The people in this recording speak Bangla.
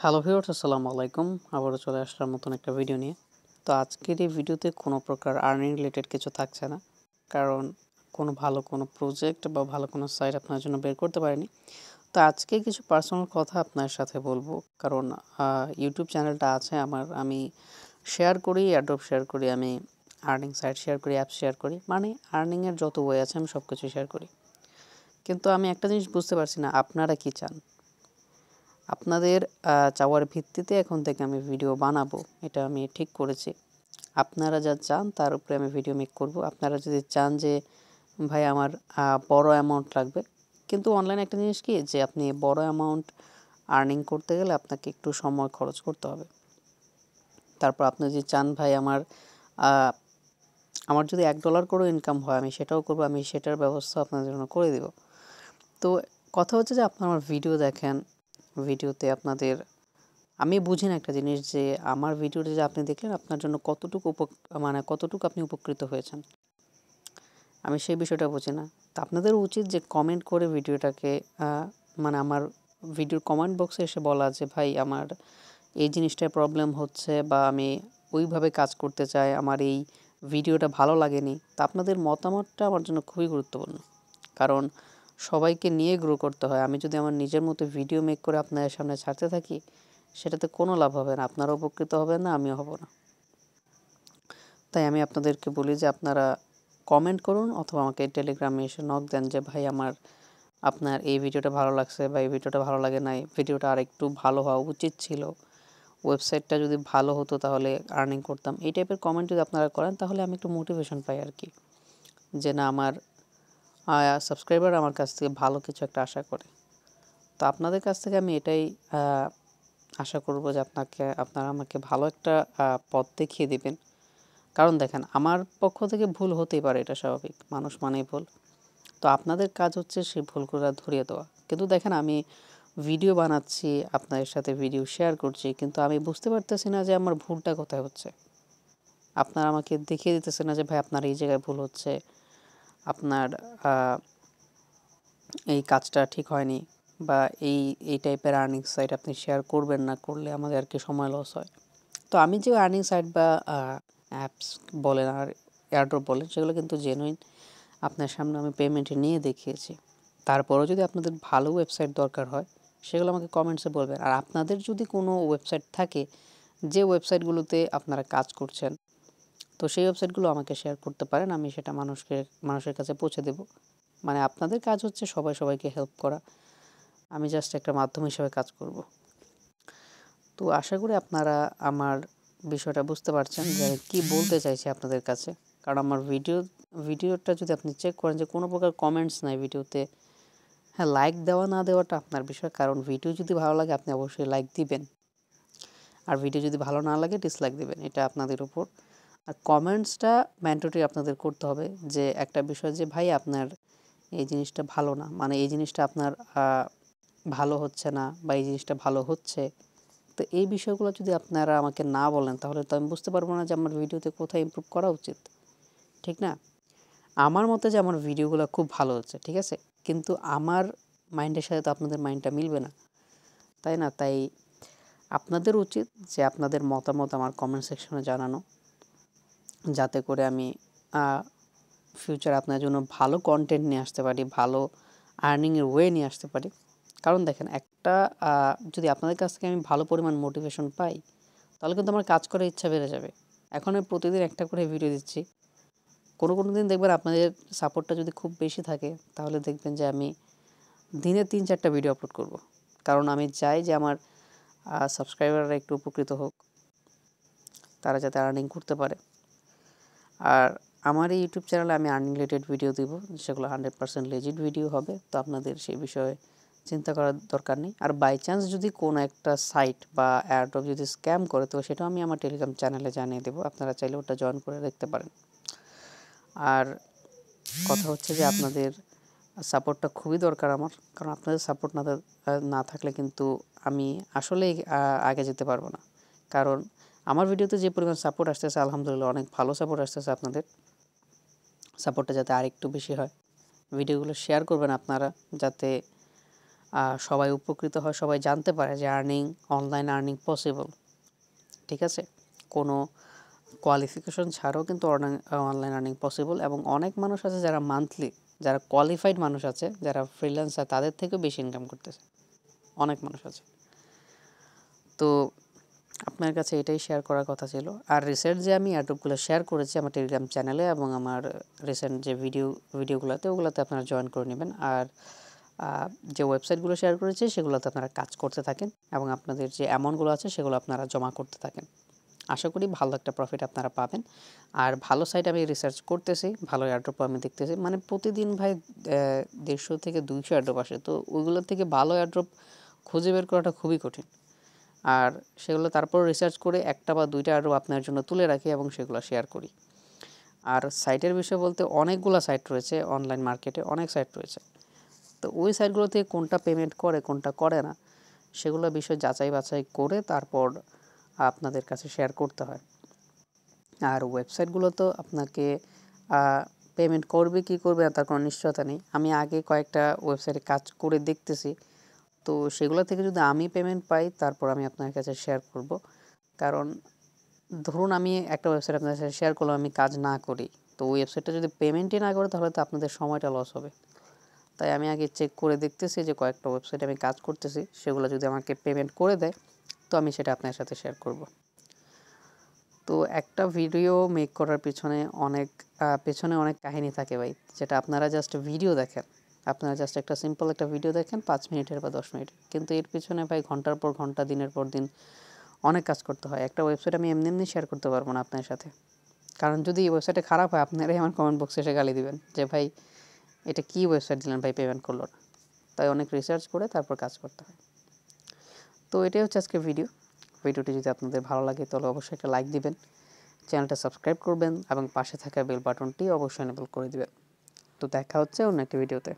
হ্যালো ভিউয়ার্স, আসসালামু আলাইকুম। আবারও চলে আসলাম নতুন একটা ভিডিও নিয়ে। তো আজকের এই ভিডিওতে কোনো প্রকার আর্নিং রিলেটেড কিছু থাকছে না, কারণ কোনো প্রজেক্ট বা ভালো কোনো সাইট আপনার জন্য বের করতে পারিনি। তো আজকে কিছু পার্সোনাল কথা আপনার সাথে বলবো, কারণ ইউটিউব চ্যানেলটা আছে আমার, আমি শেয়ার করি, অ্যাড্রপ শেয়ার করি, আমি আর্নিং সাইট শেয়ার করি, অ্যাপ শেয়ার করি, মানে আর্নিংয়ের যত ওয়ে আছে আমি সব কিছু শেয়ার করি। কিন্তু আমি একটা জিনিস বুঝতে পারছি না, আপনারা কি চান? আপনাদের চাওয়ার ভিত্তিতে এখন থেকে আমি ভিডিও বানাবো, এটা আমি ঠিক করেছি। আপনারা যা চান তার উপরে আমি ভিডিও মেক করব। আপনারা যদি চান যে ভাই আমার বড় অ্যামাউন্ট লাগবে, কিন্তু অনলাইনে একটা জিনিস কি, যে আপনি বড় অ্যামাউন্ট আর্নিং করতে গেলে আপনাকে একটু সময় খরচ করতে হবে। তারপর আপনি যদি চান ভাই আমার যদি $1 করেও ইনকাম হয় আমি সেটাও করব, আমি সেটার ব্যবস্থা আপনাদের জন্য করে দেব। তো কথা হচ্ছে যে আপনারা আমার ভিডিও দেখেন, ভিডিওতে আপনাদের আমি বুঝি না একটা জিনিস, যে আমার ভিডিওটা যে আপনি দেখলেন আপনার জন্য কতটুকু আপনি উপকৃত হয়েছেন, আমি সেই বিষয়টা বুঝি না। তো আপনাদের উচিত যে কমেন্ট করে ভিডিওটাকে আমার ভিডিওর কমেন্ট বক্সে এসে বলা যে ভাই আমার এই জিনিসটায় প্রবলেম হচ্ছে, বা আমি ওইভাবে কাজ করতে চাই, আমার এই ভিডিওটা ভালো লাগেনি। তা আপনাদের মতামতটা আমার জন্য খুবই গুরুত্বপূর্ণ, কারণ সবাইকে নিয়ে গ্রো করতে হয়। আমি যদি আমার নিজের মতো ভিডিও মেক করে আপনাদের সামনে ছাড়তে থাকি, সেটাতে কোনো লাভ হবে না, আপনারা উপকৃত হবেন না, আমিও হব না। তাই আমি আপনাদেরকে বলি যে আপনারা কমেন্ট করুন, অথবা আমাকে টেলিগ্রামে এসে নক দেন যে ভাই আপনার এই ভিডিওটা ভালো লাগছে বা এই ভিডিওটা ভালো লাগে নাই, ভিডিওটা আরেকটু ভালো হওয়া উচিত ছিল, ওয়েবসাইটটা যদি ভালো হতো তাহলে আর্নিং করতাম। এই টাইপের কমেন্ট যদি আপনারা করেন তাহলে আমি একটু মোটিভেশন পাই আর কি, যে না আমার সাবস্ক্রাইবার আমার কাছ থেকে ভালো কিছু একটা আশা করে। তো আপনাদের কাছ থেকে আমি এটাই আশা করব যে আপনারা আমাকে ভালো একটা পথ দেখিয়ে দিবেন। কারণ দেখেন, আমার পক্ষ থেকে ভুল হতেই পারে, এটা স্বাভাবিক, মানুষ মানেই ভুল। তো আপনাদের কাজ হচ্ছে সেই ভুলগুলো ধরিয়ে দেওয়া। কিন্তু দেখেন, আমি ভিডিও বানাচ্ছি, আপনাদের সাথে ভিডিও শেয়ার করছি, কিন্তু আমি বুঝতে পারতেছি না যে আমার ভুলটা কোথায় হচ্ছে। আপনারা আমাকে দেখিয়ে দিতেছে না যে ভাই আপনার এই জায়গায় ভুল হচ্ছে, আপনার এই কাজটা ঠিক হয়নি, বা এই টাইপের আর্নিং সাইট আপনি শেয়ার করবেন না, করলে আমাদের আর কি সময় লস হয়। তো আমি যে আর্নিং সাইট বা অ্যাপস বলেন আর এয়ারড্রপ বলেন, সেগুলো কিন্তু জেনুইন, আপনার সামনে আমি পেমেন্ট নিয়ে দেখিয়েছি। তারপরেও যদি আপনাদের ভালো ওয়েবসাইট দরকার হয়, সেগুলো আমাকে কমেন্টসে বলবেন। আর আপনাদের যদি কোনো ওয়েবসাইট থাকে, যে ওয়েবসাইটগুলোতে আপনারা কাজ করছেন, তো সেই ওয়েবসাইটগুলো আমাকে শেয়ার করতে পারেন, আমি সেটা মানুষের কাছে পৌঁছে দেব। মানে আপনাদের কাজ হচ্ছে সবাইকে হেল্প করা, আমি জাস্ট একটা মাধ্যম হিসেবে কাজ করব। তো আশা করি আপনারা আমার বিষয়টা বুঝতে পারছেন যে আমি কী বলতে চাইছি আপনাদের কাছে। কারণ আমার ভিডিওটা যদি আপনি চেক করেন যে কোনো প্রকার কমেন্টস নাই ভিডিওতে। হ্যাঁ, লাইক দেওয়া না দেওয়াটা আপনার বিষয়, কারণ ভিডিও যদি ভালো লাগে আপনি অবশ্যই লাইক দিবেন, আর ভিডিও যদি ভালো না লাগে ডিসলাইক দিবেন, এটা আপনাদের উপর। আর কমেন্টসটা ম্যান্ডেটরি আপনাদের করতে হবে, যে একটা বিষয় যে ভাই আপনার এই জিনিসটা ভালো না, মানে এই জিনিসটা আপনার ভালো হচ্ছে না, বা এই জিনিসটা ভালো হচ্ছে। তো এই বিষয়গুলো যদি আপনারা আমাকে না বলেন, তাহলে তো আমি বুঝতে পারবো না যে আমার ভিডিওতে কোথায় ইমপ্রুভ করা উচিত, ঠিক না? আমার মতে যে আমার ভিডিওগুলো খুব ভালো হচ্ছে, ঠিক আছে, কিন্তু আমার মাইন্ডের সাথে তো আপনাদের মাইন্ডটা মিলবে না, তাই না? তাই আপনাদের উচিত যে আপনাদের মতামত আমার কমেন্ট সেকশনে জানানো, যাতে করে আমি ফিউচার আপনার জন্য ভালো কন্টেন্ট নিয়ে আসতে পারি, ভালো আর্নিংয়ের ওয়ে নিয়ে আসতে পারি। কারণ দেখেন, একটা যদি আপনাদের কাছ থেকে আমি ভালো পরিমাণ মোটিভেশন পাই, তাহলে কিন্তু আমার কাজ করার ইচ্ছা বেড়ে যাবে। এখন আমি প্রতিদিন একটা করে ভিডিও দিচ্ছি, কোনো দিন দেখবেন আপনাদের সাপোর্টটা যদি খুব বেশি থাকে, তাহলে দেখবেন যে আমি দিনে 3-4টা ভিডিও আপলোড করব। কারণ আমি চাই যে আমার সাবস্ক্রাইবাররা একটু উপকৃত হোক, তারা যাতে আর্নিং করতে পারে। আর আমার এই ইউটিউব চ্যানেলে আমি আর্নিং রিলেটেড ভিডিও দিব, সেগুলো 100% লেজিট ভিডিও হবে। তো আপনাদের সেই বিষয়ে চিন্তা করার দরকার নেই। আর বাই চান্স যদি কোনো একটা সাইট বা এয়ারড্রপ যদি স্ক্যাম করে, তো সেটাও আমি আমার টেলিগ্রাম চ্যানেলে জানিয়ে দেবো, আপনারা চাইলে ওটা জয়েন করে দেখতে পারেন। আর কথা হচ্ছে যে আপনাদের সাপোর্টটা খুবই দরকার আমার, কারণ আপনাদের সাপোর্ট না থাকলে কিন্তু আমি আসলেই আগে যেতে পারবো না। কারণ আমার ভিডিওতে যে পরিমাণ সাপোর্ট আসতেছে, আলহামদুলিল্লাহ অনেক ভালো সাপোর্ট আসতেছে। আপনাদের সাপোর্টটা যাতে আরেকটু বেশি হয়, ভিডিওগুলো শেয়ার করবেন আপনারা, যাতে সবাই উপকৃত হয়, সবাই জানতে পারে যে অনলাইন আর্নিং পসিবল। ঠিক আছে, কোনো কোয়ালিফিকেশন ছাড়াও কিন্তু অনলাইন আর্নিং পসিবল, এবং অনেক মানুষ আছে যারা মান্থলি, যারা কোয়ালিফাইড মানুষ আছে, যারা ফ্রিল্যান্সার, তাদের থেকেও বেশি ইনকাম করতেছে, অনেক মানুষ আছে। তো আপনার কাছে এটাই শেয়ার করার কথা ছিল। আর রিসেন্ট যে আমি এয়ারড্রপগুলো শেয়ার করেছি আমার টেলিগ্রাম চ্যানেলে এবং আমার রিসেন্ট যে ভিডিওগুলোতে, ওগুলোতে আপনারা জয়েন করে নেবেন। আর যে ওয়েবসাইটগুলো শেয়ার করেছি সেগুলোতে আপনারা কাজ করতে থাকেন এবং আপনাদের যে অ্যামাউন্টগুলো আছে সেগুলো আপনারা জমা করতে থাকেন। আশা করি ভালো একটা প্রফিট আপনারা পাবেন। আর ভালো সাইট আমি রিসার্চ করতেছি, ভালো এয়ারড্রপ আমি দেখতেছি, মানে প্রতিদিন ভাই 150 থেকে 200 এয়ারড্রপ আসে। তো ওইগুলোর থেকে ভালো এয়ারড্রপ খুঁজে বের করাটা খুবই কঠিন। আর সেগুলো তারপর রিসার্চ করে একটা বা দুইটা এয়ারড্রপ আপনার জন্য তুলে রাখি এবং সেগুলো শেয়ার করি। আর সাইটের বিষয় বলতে অনেকগুলো সাইট রয়েছে, অনলাইন মার্কেটে অনেক সাইট রয়েছে। তো ওই সাইটগুলো থেকে কোনটা পেমেন্ট করে কোনটা করে না সেগুলো বিষয় যাচাই বাছাই করে তারপর আপনাদের কাছে শেয়ার করতে হয়। আর ওয়েবসাইটগুলো তো আপনাকে পেমেন্ট করবে কি করবে না তার কোনো নিশ্চয়তা নেই। আমি আগে কয়েকটা ওয়েবসাইটে কাজ করে দেখতেছি, তো সেগুলো থেকে যদি আমি পেমেন্ট পাই তারপর আমি আপনার কাছে শেয়ার করব। কারণ ধরুন আমি একটা ওয়েবসাইট আপনাদের সাথে শেয়ার করলাম, আমি কাজ না করি, তো ওই ওয়েবসাইটটা যদি পেমেন্টই না করে তাহলে তো আপনাদের সময়টা লস হবে। তাই আমি আগে চেক করে দেখতেছি যে কয়েকটা ওয়েবসাইটে আমি কাজ করতেছি, সেগুলো যদি আমাকে পেমেন্ট করে দেয় তো আমি সেটা আপনার সাথে শেয়ার করব। তো একটা ভিডিও মেক করার পেছনে অনেক কাহিনী থাকে ভাই, যেটা আপনারা জাস্ট ভিডিও দেখেন, আপনারা জাস্ট একটা সিম্পল একটা ভিডিও দেখেন 5 মিনিটের বা 10 মিনিটের, কিন্তু এর পিছনে ভাই ঘন্টার পর ঘন্টা, দিনের পর দিন অনেক কাজ করতে হয়। একটা ওয়েবসাইট আমি এমনি শেয়ার করতে পারবো না আপনার সাথে, কারণ যদি এই ওয়েবসাইটে খারাপ হয় আপনারাই আমার কমেন্ট বক্সে এসে গালি দিবেন যে ভাই এটা কী ওয়েবসাইট দিলেন ভাই, পেমেন্ট করলো না। তাই অনেক রিসার্চ করে তারপর কাজ করতে হয়। তো এটাই হচ্ছে আজকে ভিডিওটি যদি আপনাদের ভালো লাগে তাহলে অবশ্যই একটা লাইক দিবেন, চ্যানেলটা সাবস্ক্রাইব করবেন এবং পাশে থাকা বেল বাটনটি অবশ্যই এনেবল করে দিবেন। তো দেখা হচ্ছে অন্য একটি ভিডিওতে।